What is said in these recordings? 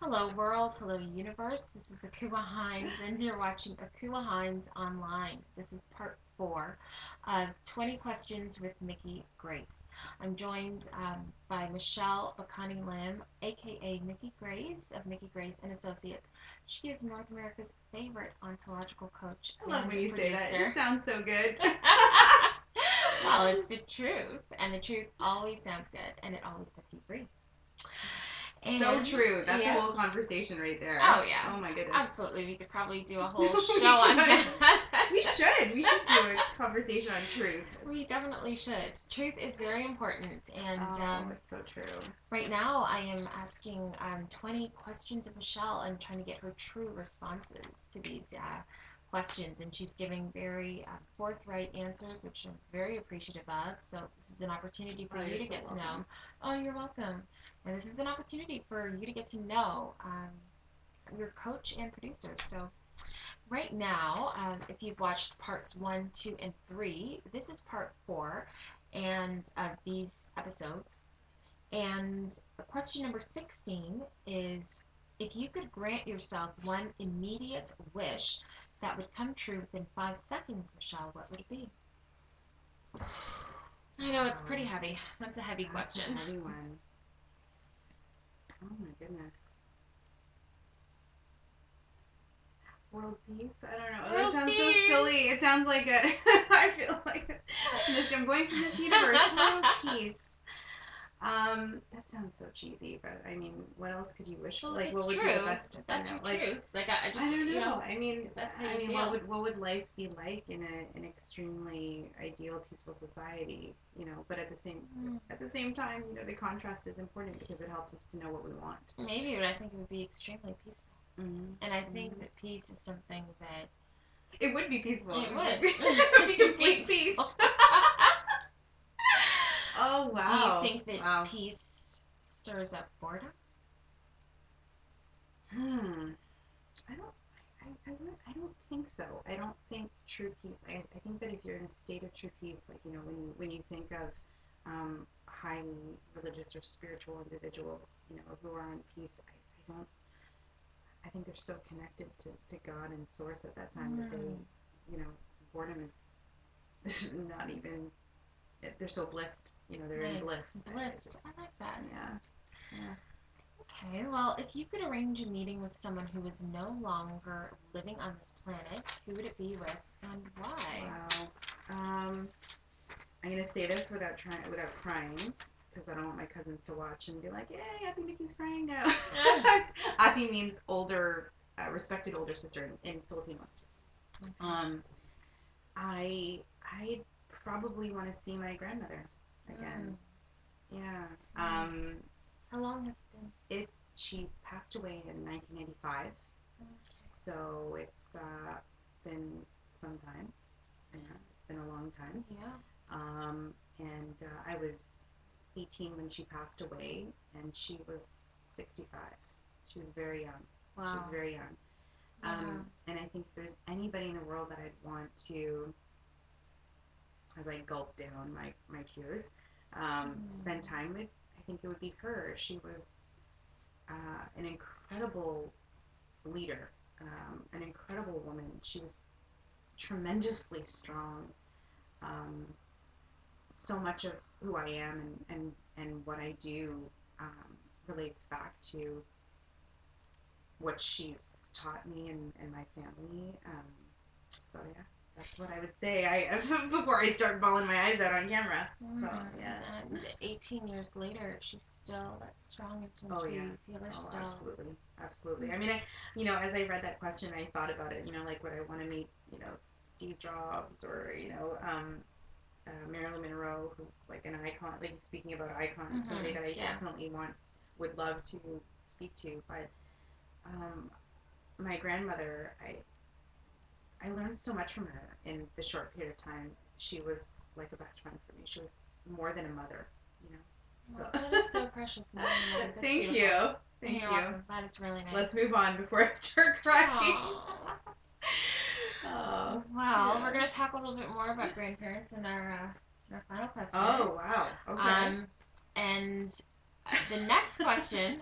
Hello world, hello universe. This is Akua Hinds and you're watching Akua Hinds Online. This is part 4 of 20 questions with Miki Grace. I'm joined by Michelle Bacani-Lim, aka Miki Grace of Miki Grace and Associates. She is North America's favorite ontological coach I love and when you producer. say that. It just sounds so good. Well, it's the truth, and the truth always sounds good, and it always sets you free. So true. That's a whole conversation right there. Oh, yeah. Oh, my goodness. Absolutely. We could probably do a whole show on that. We should. We should do a conversation on truth. We definitely should. Truth is very important. And it's so true. Right now, I am asking 20 questions of Michelle and trying to get her true responses to these questions. And she's giving very forthright answers, which I'm very appreciative of. So this is an opportunity for you to get to know. Oh, you're welcome. And this is an opportunity for you to get to know your coach and producer. So right now, if you've watched parts 1, 2, and 3, this is part 4 and of these episodes. And question number 16 is, if you could grant yourself one immediate wish that would come true within 5 seconds, Michelle, what would it be? I know it's pretty heavy. That's a heavy question. That's a heavy one. Oh my goodness. World peace? I don't know. That sounds so silly. It sounds like a. I feel like I'm going through this universe. World peace. That sounds so cheesy, but I mean, what else could you wish? Well, like, what would true. be the best? That's your truth. Like, I just, don't know. You know, I mean, that's how you feel. what would life be like in an extremely ideal, peaceful society? You know, but at the same time, you know, the contrast is important because it helps us to know what we want. Maybe, but I think it would be extremely peaceful. Mm-hmm. And I think that peace is something that it would be peaceful. It would. It would be complete peace. Oh wow. Do you think that peace stirs up boredom? I don't think so. I don't think true peace. I think that if you're in a state of true peace, like, you know, when you think of highly religious or spiritual individuals, you know, who are in peace, I think they're so connected to God and Source at that time that they, you know, boredom is not even. They're so blissed, you know. They're in bliss. Blissed. I like that. Yeah. Okay, well, if you could arrange a meeting with someone who is no longer living on this planet, who would it be with and why? Wow. I'm gonna say this without crying, because I don't want my cousins to watch and be like, "Yay, Ate Miki's crying now." Ate means older, respected older sister in Filipino. Okay. I probably want to see my grandmother again. Yeah. Nice. How long has it been? She passed away in 1995. Okay. So it's been some time. Yeah, it's been a long time. Yeah. And I was 18 when she passed away, and she was 65. She was very young. Wow. She was very young. And I think if there's anybody in the world that I'd want to, as I gulp down my tears, spend time with, I think it would be her. She was an incredible leader, an incredible woman. She was tremendously strong. So much of who I am and what I do relates back to what she's taught me and my family. So yeah, that's what I would say. Before I start bawling my eyes out on camera. So yeah. And 18 years later, she's still that strong and sensory. You feel her still. Absolutely. I mean, you know, as I read that question, I thought about it. You know, like, would I want to meet, you know, Steve Jobs or, you know, Marilyn Monroe, who's like an icon, like, speaking about icons, somebody that I definitely would love to speak to. But my grandmother, I learned so much from her in the short period of time. She was like a best friend for me. She was more than a mother, you know. So. Well, that is so precious, Mom. Thank beautiful. you. Thank You're you. welcome. That is really nice. Let's move on before I start crying. Oh, well, we're going to talk a little bit more about grandparents in our final question. Oh, wow. Okay. And The next question,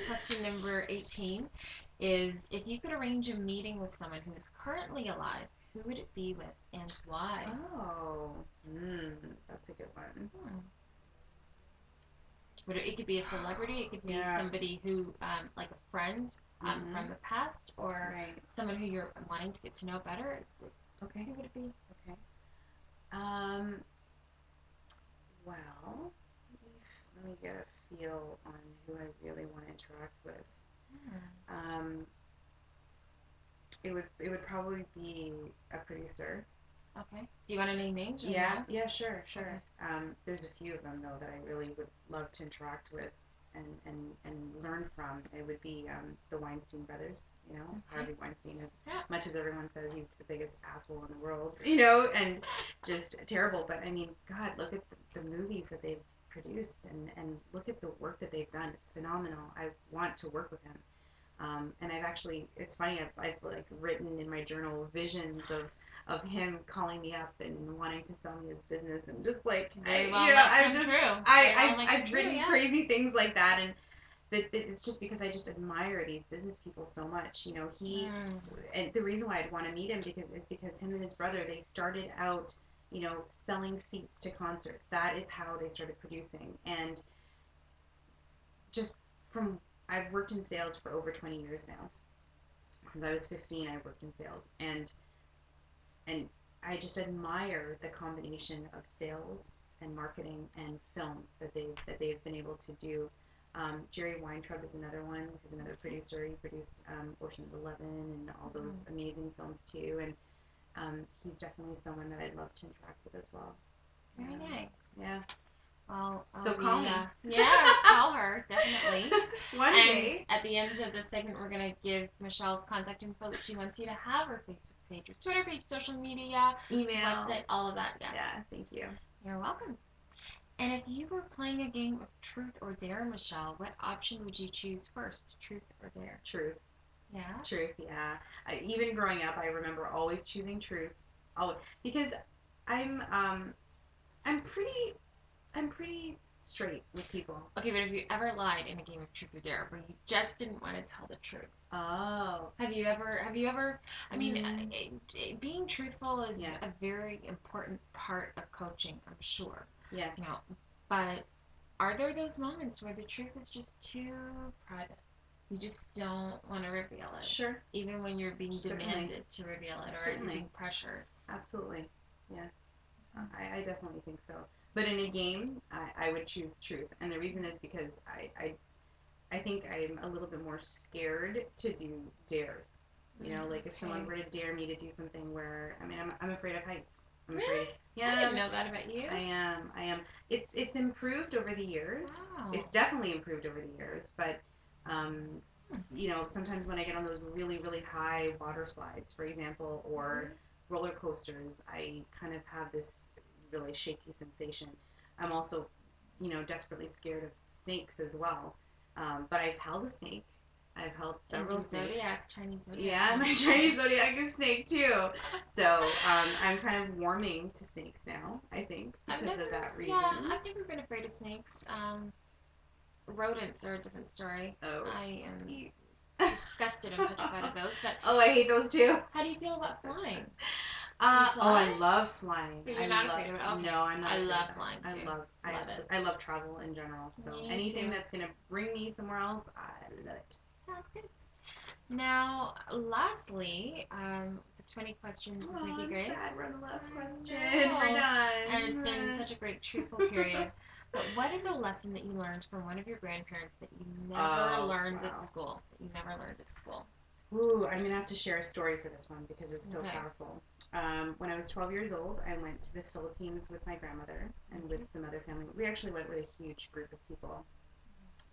question number 18, is if you could arrange a meeting with someone who is currently alive, who would it be with and why? Oh, that's a good one. It could be a celebrity, it could be Yeah. somebody who, like a friend from the past, or Right. someone who you're wanting to get to know better. Okay. Who would it be? Okay. Well, let me get a feel on who I really want to interact with. Um, it would probably be a producer. Okay. Do you want to name names? Or Yeah, no? yeah, sure. Okay. There's a few of them though that I really would love to interact with and learn from. It would be the Weinstein brothers. Okay. Harvey Weinstein, as Yeah. much as everyone says he's the biggest asshole in the world, and just terrible. But I mean, God, look at the movies that they've produced and look at the work that they've done. It's phenomenal. I want to work with him. And I've actually, it's funny, I've like written in my journal visions of him calling me up and wanting to sell me his business and just like, I've written yes. crazy things like that. And but it's just because I just admire these business people so much. And the reason why I'd want to meet him because him and his brother, they started out, selling seats to concerts. That is how they started producing. And just from I've worked in sales for over 20 years now. Since I was 15, I worked in sales, and I just admire the combination of sales and marketing and film that they've been able to do. Jerry Weintraub is another one. He's another producer. He produced Ocean's 11 and all those amazing films too. And he's definitely someone that I'd love to interact with as well. Very nice. Yeah. Well, so call me. Yeah, call her, definitely. One day. And at the end of the segment, we're going to give Michelle's contact info that she wants you to have, her Facebook page, her Twitter page, social media, email, website, all of that. Yes. Yeah, thank you. You're welcome. And if you were playing a game of truth or dare, Michelle, what option would you choose first, truth or dare? Truth. Yeah? Truth, yeah. Even growing up, I remember always choosing truth. Because I'm pretty straight with people. Okay, but have you ever lied in a game of truth or dare where you just didn't want to tell the truth? Oh. Have you ever, I mean, being truthful is a very important part of coaching, I'm sure. Yes. But are there those moments where the truth is just too private? You just don't want to reveal it. Sure. Even when you're being demanded to reveal it, or you're being pressured. Absolutely. Yeah. I definitely think so. But in a game, I would choose truth. And the reason is because I think I'm a little bit more scared to do dares. Like if someone were to dare me to do something where, I mean, I'm afraid of heights. Really? Yeah. I didn't know that about you. I am. It's improved over the years. Wow. It's definitely improved over the years. But, sometimes when I get on those really, really high water slides, for example, or roller coasters, I kind of have this really shaky sensation. I'm also, desperately scared of snakes as well. But I've held a snake. I've held several snakes. Chinese zodiac. Yeah, my Chinese zodiac is snake too. So I'm kind of warming to snakes now, I think, because of that reason. Yeah, I've never been afraid of snakes. Rodents are a different story. Oh. I am disgusted and petrified of those. But I hate those too. How do you feel about flying? I love flying. But you're not afraid of it? Okay. No, I'm not. I love flying too. I love travel in general. So anything that's gonna bring me somewhere else, I love it. Sounds good. Now, lastly, the 20 questions with Miki Grace. Sad we're on the last question. We're done. And it's been such a great truthful period. But what is a lesson that you learned from one of your grandparents that you never learned at school? Ooh, I'm going to have to share a story for this one because it's so powerful. When I was 12 years old, I went to the Philippines with my grandmother and with some other family. We actually went with a huge group of people,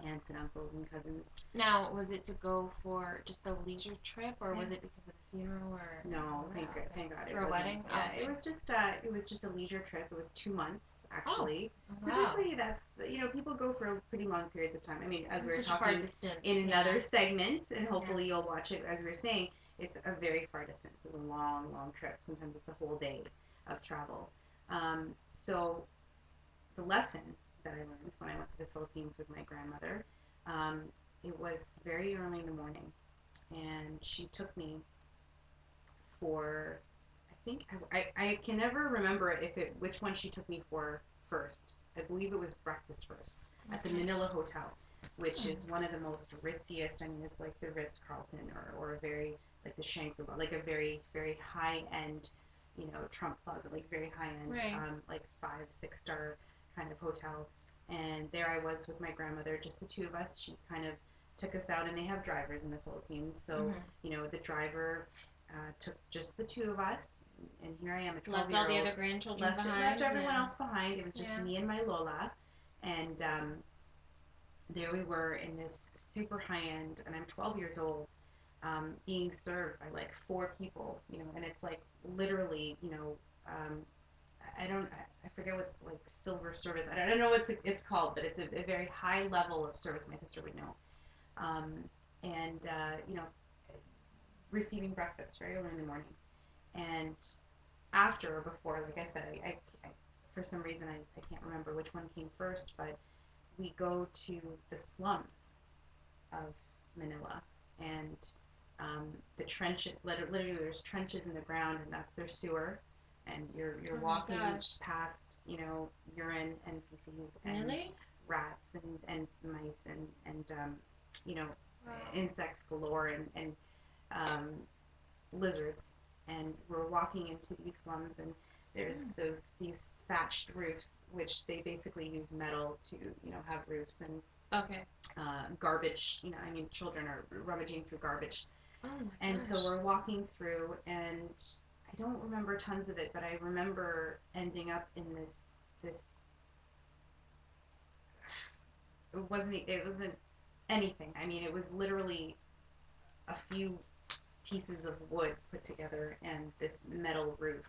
aunts and uncles and cousins. Now, was it to go for just a leisure trip, or was it because of a funeral, or no? Thank God. For a wedding? Yeah, it was just a leisure trip. It was 2 months actually. Oh, wow. Typically, that's people go for pretty long periods of time. I mean, as we were talking in another segment, and hopefully you'll watch it as we were saying. It's a very far distance. It's a long, long trip. Sometimes it's a whole day of travel. So the lesson that I learned when I went to the Philippines with my grandmother. Um, it was very early in the morning, and she took me for, I think I can never remember if it which one she took me for first. I believe it was breakfast first at the Okay. Manila Hotel, which Hmm. is one of the most ritziest. I mean, it's like the Ritz Carlton or a very like the Shangri-La, like a very very high end, Trump Plaza, like very high end, Right. like 5, 6 star kind of hotel. And there I was with my grandmother, just the two of us. She kind of took us out, and they have drivers in the Philippines, so Hmm. the driver took just the two of us, and here I am, a 12 Left all year the other old, grandchildren left behind, everyone and else behind. It was just yeah. me and my Lola, and there we were in this super high end, and I'm 12 years old, being served by like four people, and it's like literally, um, I forget what's like silver service. I don't know what it's called, but it's a very high level of service. My sister would know. Um, and receiving breakfast very early in the morning. And after or before, like I said, I for some reason I can't remember which one came first, but we go to the slums of Manila, and the trenches. Literally, there's trenches in the ground, and that's their sewer. And you're Oh my walking gosh. past, urine and feces and Really? rats and mice and you know, Wow. insects galore and um, lizards. And we're walking into these slums, and there's Mm. these thatched roofs, which they basically use metal to have roofs, and Okay. garbage. I mean, children are rummaging through garbage, Oh my and so gosh. we're walking through, and I don't remember tons of it, but I remember ending up in this. It wasn't anything. I mean, it was literally a few pieces of wood put together and this metal roof.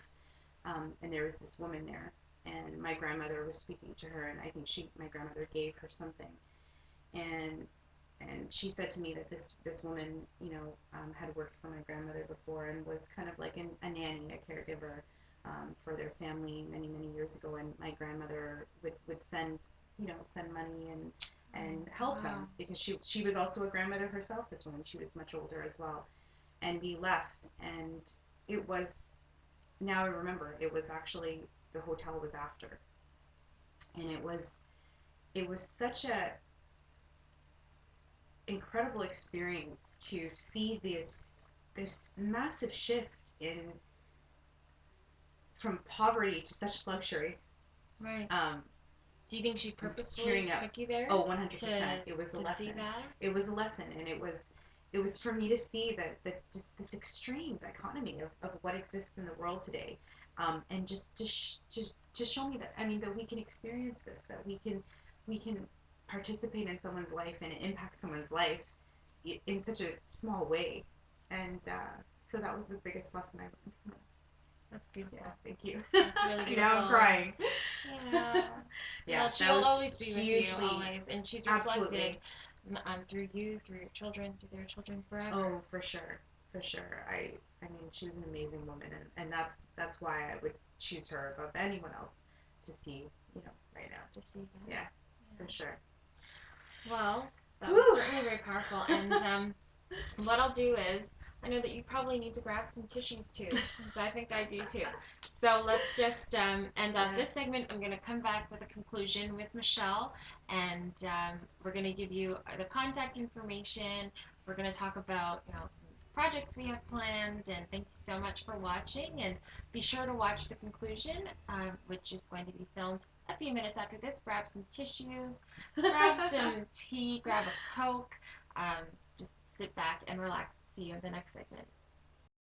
And there was this woman there, and my grandmother was speaking to her, and I think my grandmother gave her something, and she said to me that this woman, had worked for my grandmother before and was kind of like a nanny, a caregiver, for their family many many years ago, and my grandmother would send money and help them Wow. because she was also a grandmother herself. This woman, she was much older as well, and we left, and it was, now I remember, it was actually, the hotel was after, and it was such a incredible experience to see this massive shift in from poverty to such luxury. Right. um Do you think she purposefully Tearing up. took you there Oh, 100%. to It was a to see lesson. that? It was a lesson, and it was for me to see that just this extreme dichotomy of what exists in the world today, and just to show me that, I mean, that we can experience this, that we can participate in someone's life and impact someone's life in such a small way, and so that was the biggest lesson I learned from it. That's Yeah, beautiful. thank you. That's really Now I'm beautiful. And crying. yeah. Yeah, Well, that she'll was always be with you, hugely, always, and she's reflected absolutely. through you, through your children, through their children forever. Oh, for sure, for sure. I mean, she was an amazing woman, and that's why I would choose her above anyone else to see, right now. To see that. Yeah, for Yeah. sure. Well, that was Woo! certainly very powerful. And what I'll do is, I know that you probably need to grab some tissues too, because I think I do too. So let's just end off Yeah. this segment. I'm going to come back with a conclusion with Michelle, and we're going to give you the contact information. We're going to talk about, some projects we have planned, and thank you so much for watching. And be sure to watch the conclusion, which is going to be filmed a few minutes after this. Grab some tissues, grab some tea, grab a Coke. Um, just sit back and relax. See you in the next segment.